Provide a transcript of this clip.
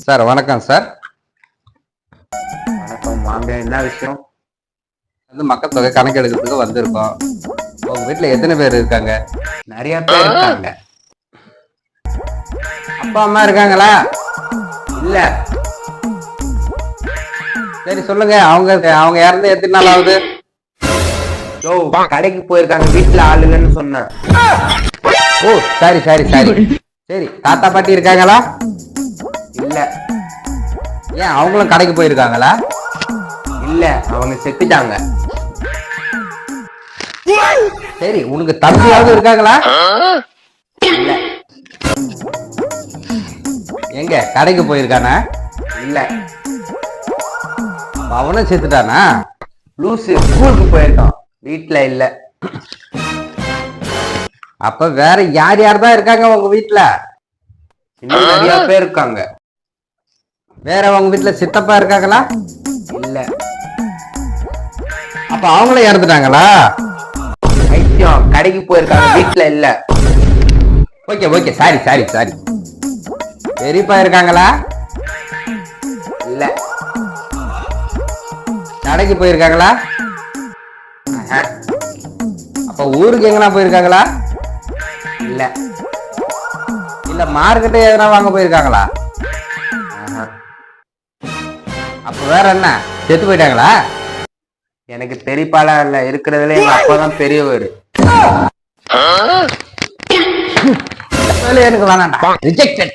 Sir வணக்கம் sir. வணக்கம். வாங்க, என்ன விஷயம்? மக்கள் தொகை கணக்கு எடுக்கிறதுக்கு வந்திருக்கோம். உங்க வீட்டுல எத்தனை பேர் இருக்காங்க? நிறைய பேர் இருக்காங்க. அப்பா அம்மா இருக்காங்களா? இல்ல. சரி சொல்லுங்க, அவங்க இறந்து எத்தனை நாள் ஆகுது? கடைக்கு போயிருக்காங்க, வீட்டுல ஆளுங்கன்னு சொன்னேன். ஓ சரி சரி சரி சரி. தாத்தா பாட்டி இருக்காங்களா? இல்ல. ஏன் அவங்களும் கடைக்கு போயிருக்காங்களா? இல்ல, அவங்க செத்துட்டாங்க. சரி, உனக்கு தம்பியாவது இருக்காங்களா? இல்ல. எங்க கடைக்கு போயிருக்கானா? இல்ல. அவனும் செத்துட்டானா? லூசு, ஸ்கூலுக்கு போயிருக்கான், வீட்டுல இல்ல. அப்ப வேற யார் யார் தான் இருக்காங்க உங்க வீட்டுல? இன்னும் நிறைய பேர் இருக்காங்க. வேற உங்க வீட்டுல சித்தப்பா இருக்காங்களா? இல்ல. அப்ப அவங்களும் இறந்துட்டாங்களா? ஐத்தியம், கடைக்கு போயிருக்காங்க, வீட்டுல இல்ல. Okay okay, sorry sorry sorry. பெரியப்பா இருக்காங்களா? இல்ல. கடைக்கு போயிருக்காங்களா? அப்ப ஊருக்கு எங்கனா போயிருக்காங்களா? இல்ல. இல்ல மார்க்கெட்டை எதனா வாங்க போயிருக்காங்களா? அப்ப வேற என்ன, செத்து போயிட்டாங்களா? எனக்கு பெரியப்பாலாம் இல்ல, இருக்கிறதுல எங்க அப்பா தான் பெரியவர். எனக்கு வேணாண்டா, ரிஜெக்டட்.